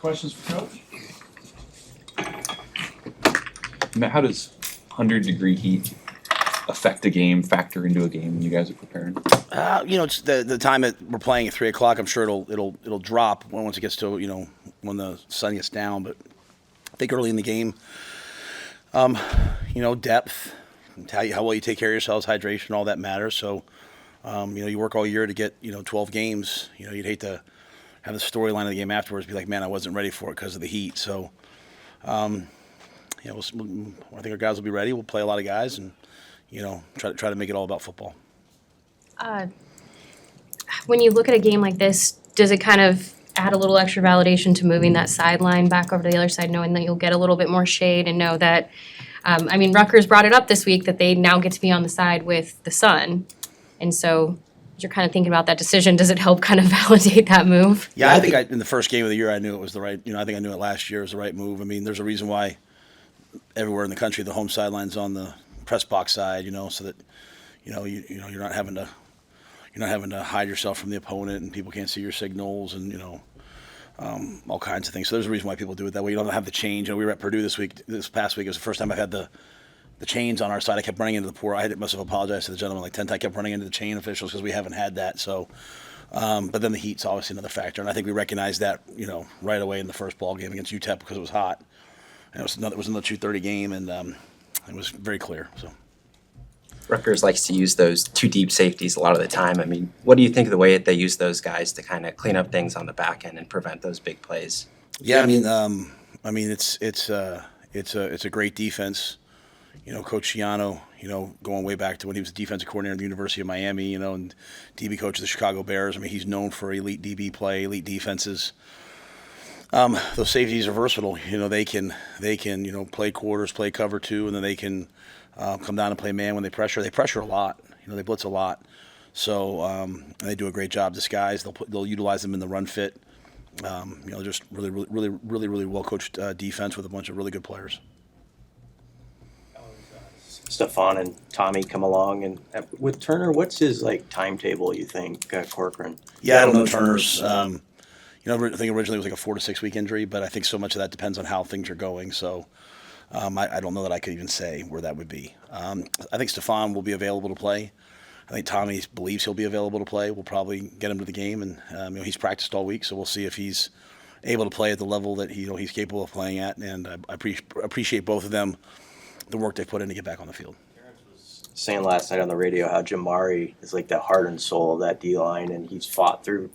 questions for Coach? Matt, how does 100-degree heat affect a game, factor into a game when you guys are preparing? It's the time that we're playing at 3:00. I'm sure it'll drop once it gets to when the sun gets down. But I think early in the game, depth, how well you take care of yourselves, hydration, all that matters. So, you work all year to get 12 games. You'd hate to have the storyline of the game afterwards be like, man, I wasn't ready for it because of the heat. So, I think our guys will be ready. We'll play a lot of guys and try to make it all about football. When you look at a game like this, does it kind of add a little extra validation to moving that sideline back over to the other side, knowing that you'll get a little bit more shade and know that, Rutgers brought it up this week that they now get to be on the side with the sun. And so you're kind of thinking about that decision. Does it help kind of validate that move? Yeah, I think in the first game of the year, I knew it was the right, I think I knew it last year was the right move. There's a reason why everywhere in the country, the home sideline's on the press box side, so that, you're not having to hide yourself from the opponent and people can't see your signals and, all kinds of things. So there's a reason why people do it that way. You don't have the change. We were at Purdue this past week. It was the first time I've had the chains on our side. I kept running into the poor. I must have apologized to the gentleman like 10 times. I kept running into the chain officials because we haven't had that. So, but then the heat's obviously another factor. And I think we recognized that, right away in the first ball game against UTEP because it was hot. And it was another 2:30 game, and it was very clear. So. Rutgers likes to use those two deep safeties a lot of the time. What do you think of the way that they use those guys to kind of clean up things on the back end and prevent those big plays? Yeah, it's a great defense. Coach Schiano, going way back to when he was the defensive coordinator at the University of Miami, and DB coach of the Chicago Bears. He's known for elite DB play, elite defenses. Those safeties are versatile. They can play quarters, play cover two, and then they can come down and play man when they pressure. They pressure a lot. They blitz a lot. So they do a great job. This guys, they'll utilize them in the run fit. Just really well coached defense with a bunch of really good players. Stefan and Tommy come along, and with Turner, what's his timetable? You think Corcoran? Yeah, I don't know Turner's. I think originally it was like a 4 to 6 week injury, but I think so much of that depends on how things are going. So I don't know that I could even say where that would be. I think Stefan will be available to play. I think Tommy believes he'll be available to play. We'll probably get him to the game, and he's practiced all week, so we'll see if he's able to play at the level that he's capable of playing at. And I appreciate both of them, the work they put in to get back on the field. Saying last night on the radio how Jamari is like the heart and soul of that D-line, and he's fought through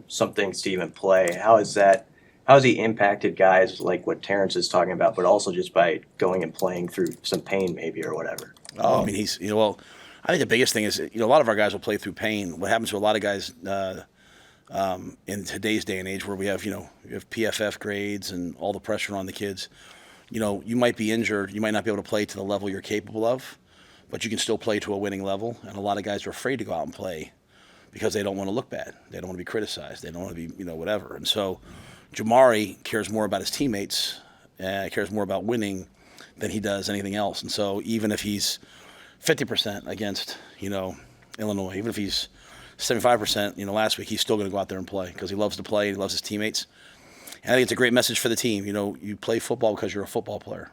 some things to even play. How has he impacted guys like what Terrence is talking about, but also just by going and playing through some pain maybe or whatever? Oh, he's, I think the biggest thing is, a lot of our guys will play through pain. What happens to a lot of guys in today's day and age where we have PFF grades and all the pressure on the kids, you might be injured. You might not be able to play to the level you're capable of, but you can still play to a winning level. And a lot of guys are afraid to go out and play because they don't want to look bad. They don't want to be criticized. They don't want to be, whatever. And so Jamari cares more about his teammates, cares more about winning than he does anything else. And so even if he's 50% against, Illinois, even if he's 75%, last week, he's still going to go out there and play because he loves to play. He loves his teammates. And I think it's a great message for the team. You play football because you're a football player.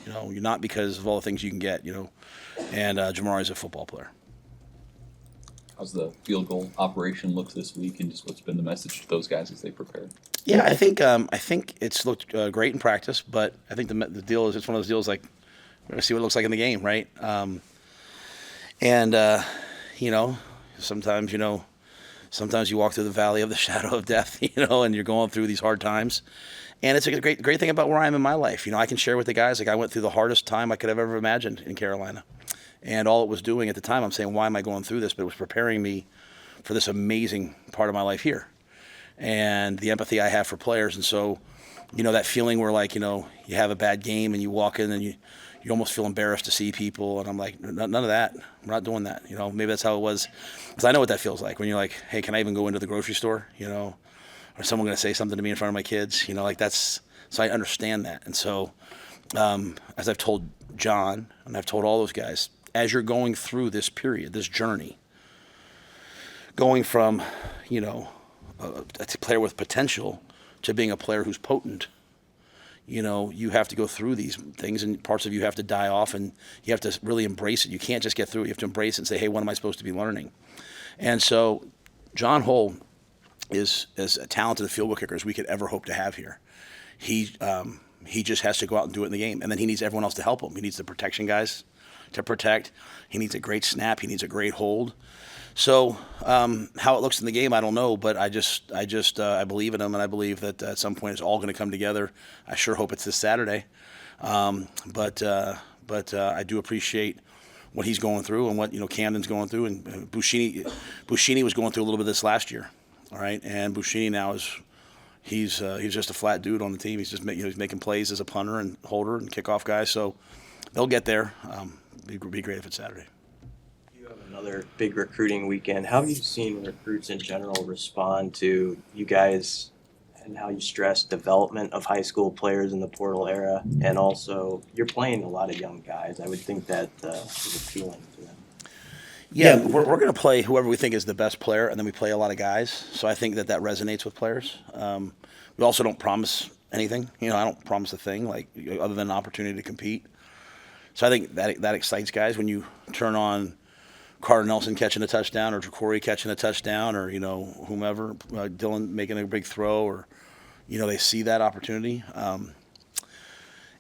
You're not because of all the things you can get, and Jamari's a football player. How's the field goal operation look this week, and just what's been the message to those guys as they prepare? Yeah, I think it's looked great in practice, but I think the deal is it's one of those deals like we're going to see what it looks like in the game, right? Sometimes you walk through the valley of the shadow of death, and you're going through these hard times. And it's a great thing about where I am in my life. I can share with the guys, I went through the hardest time I could have ever imagined in Carolina. And all it was doing at the time, I'm saying, why am I going through this? But it was preparing me for this amazing part of my life here. And the empathy I have for players. And so, that feeling where you have a bad game and you walk in and you almost feel embarrassed to see people. And I'm like, none of that. I'm not doing that. Maybe that's how it was. Because I know what that feels like when you're like, hey, can I even go into the grocery store? Or is someone going to say something to me in front of my kids? So I understand that. And so, as I've told John and I've told all those guys, as you're going through this period, this journey, going from, a player with potential to being a player who's potent, you have to go through these things, and parts of you have to die off, and you have to really embrace it. You can't just get through it. You have to embrace it and say, hey, what am I supposed to be learning? And so John Hull is as talented a field goal kicker as we could ever hope to have here. He just has to go out and do it in the game, and then he needs everyone else to help him. He needs the protection guys to protect. He needs a great snap. He needs a great hold. So how it looks in the game, I don't know, but I believe in him, and I believe that at some point it's all going to come together. I sure hope it's this Saturday, but I do appreciate what he's going through and what Camden's going through, and Buschini was going through a little bit of this last year, all right, and Buschini now he's just a flat dude on the team. He's just he's making plays as a punter and holder and kickoff guy, so they'll get there. It'd be great if it's Saturday. You have another big recruiting weekend. How have you seen recruits in general respond to you guys, and how you stress development of high school players in the portal era? And also, you're playing a lot of young guys. I would think that is appealing to them. Yeah, we're going to play whoever we think is the best player, and then we play a lot of guys. So I think that resonates with players. We also don't promise anything. I don't promise a thing other than an opportunity to compete. So I think that excites guys when you turn on Carter Nelson catching a touchdown, or Jacory catching a touchdown, or whomever, Dylan making a big throw, or they see that opportunity.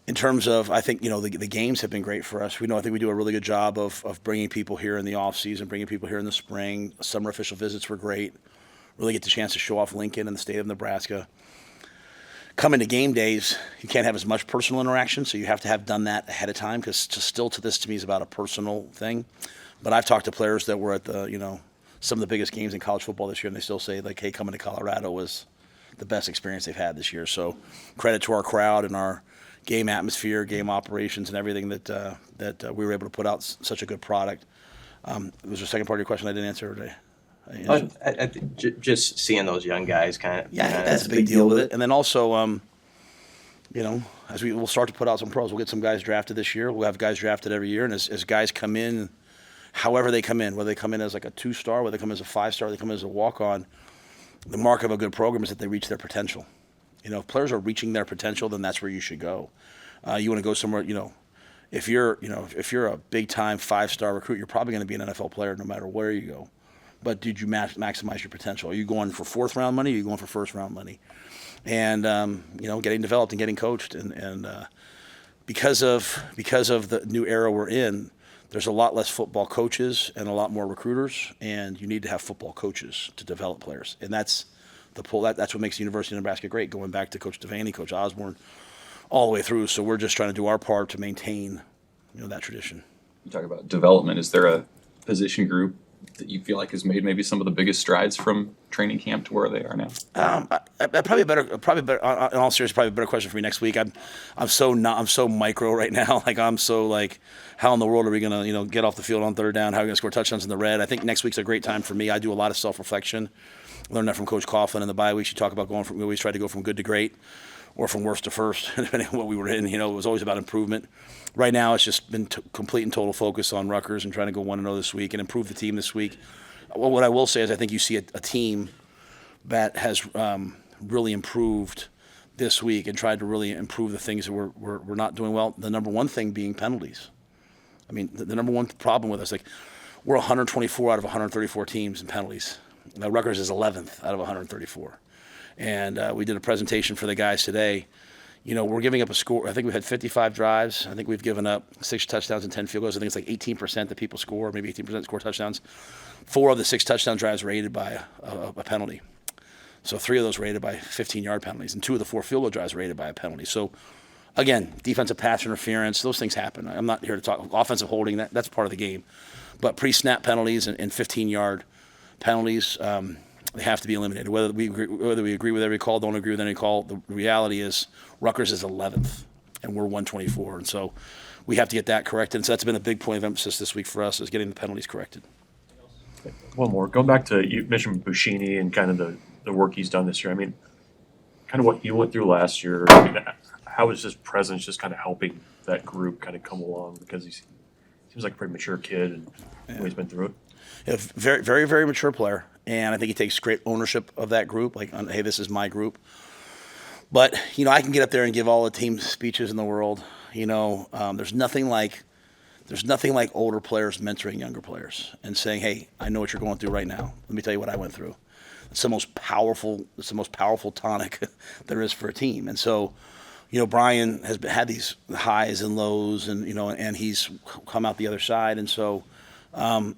In terms of, I think the games have been great for us. I think we do a really good job of bringing people here in the off season, bringing people here in the spring. Summer official visits were great. Really get the chance to show off Lincoln and the state of Nebraska. Coming to game days, you can't have as much personal interaction, so you have to have done that ahead of time, because this to me is about a personal thing. But I've talked to players that were at some of the biggest games in college football this year, and they still say hey, coming to Colorado was the best experience they've had this year. So credit to our crowd and our game atmosphere, game operations, and everything that we were able to put out such a good product. Was there a second part of your question I didn't answer today? Just seeing those young guys kind of. Yeah, that's a big deal with it. And then also, as we'll start to put out some pros, we'll get some guys drafted this year. We'll have guys drafted every year, and as guys come in, however they come in, whether they come in as a 2-star, whether they come in as a 5-star, they come in as a walk-on, the mark of a good program is that they reach their potential. If players are reaching their potential, then that's where you should go. You want to go somewhere, if you're a big-time 5-star recruit, you're probably going to be an NFL player no matter where you go. But did you maximize your potential? Are you going for 4th-round money, or are you going for 1st-round money? And getting developed and getting coached, and because of the new era we're in, there's a lot less football coaches and a lot more recruiters, and you need to have football coaches to develop players, and that's the pull. That's what makes the University of Nebraska great. Going back to Coach Devaney, Coach Osborne, all the way through. So we're just trying to do our part to maintain, that tradition. You talk about development. Is there a position group that you feel like has made maybe some of the biggest strides from training camp to where they are now? Probably a better. In all seriousness, probably a better question for me next week. I'm so micro right now. I'm so how in the world are we gonna get off the field on 3rd down? How are we gonna score touchdowns in the red? I think next week's a great time for me. I do a lot of self-reflection. Learned that from Coach Coughlin in the bye week. She talked about we always tried to go from good to great, or from worst to first, depending on what we were in. It was always about improvement. Right now, it's just been complete and total focus on Ruckers and trying to go 1-0 this week and improve the team this week. Well, what I will say is I think you see a team that has really improved this week and tried to really improve the things that we're not doing well. The number one thing being penalties. I mean, the number one problem with us, we're 124 out of 134 teams in penalties. Now, Rutgers is 11th out of 134. And we did a presentation for the guys today. We're giving up a score. I think we've had 55 drives. I think we've given up 6 touchdowns and 10 field goals. I think it's 18% that people score, maybe 18% score touchdowns. 4 of the 6 touchdown drives were aided by a penalty. So 3 of those were aided by 15-yard penalties, and 2 of the 4 field goal drives were aided by a penalty. So, again, defensive pass interference, those things happen. I'm not here to talk offensive holding. That's part of the game. But pre-snap penalties and 15-yard penalties, they have to be eliminated. Whether we agree with every call, don't agree with any call, the reality is Rutgers is 11th, and we're 124. And so we have to get that corrected. And so that's been a big point of emphasis this week for us, is getting the penalties corrected. One more. Going back to, you mentioned Buschini and kind of the work he's done this year. I mean, kind of what you went through last year. I mean, how is his presence just kind of helping that group kind of come along? Because he seems like a pretty mature kid, and he's been through it. Yeah, very, very, very mature player. And I think he takes great ownership of that group. Hey, this is my group. But, I can get up there and give all the team speeches in the world. There's nothing like older players mentoring younger players and saying, hey, I know what you're going through right now. Let me tell you what I went through. It's the most powerful tonic there is for a team. And so, Brian has had these highs and lows and, and he's come out the other side. And so, I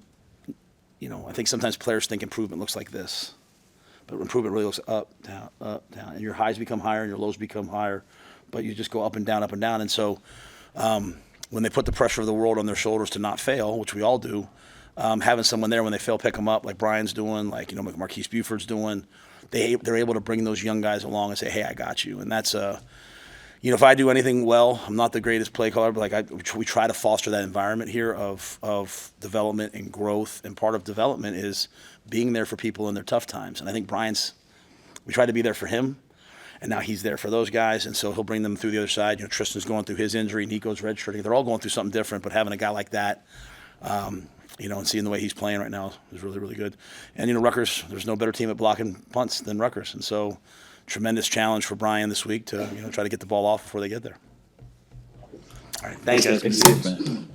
think sometimes players think improvement looks like this. But improvement really looks up, down, and your highs become higher and your lows become higher, but you just go up and down, up and down. And so when they put the pressure of the world on their shoulders to not fail, which we all do, having someone there when they fail, pick them up, like Brian's doing, like Marquise Buford's doing, they're able to bring those young guys along and say, hey, I got you. And that's if I do anything well, I'm not the greatest play caller, but we try to foster that environment here of development and growth. And part of development is being there for people in their tough times. And I think we try to be there for him, and now he's there for those guys, and so he'll bring them through the other side. Tristan's going through his injury, Nico's redshirting. They're all going through something different, but having a guy like that, and seeing the way he's playing right now is really, really good. And, Ruckers, there's no better team at blocking punts than Ruckers. And so tremendous challenge for Brian this week to, try to get the ball off before they get there. All right, thanks, guys. Good to see you, man.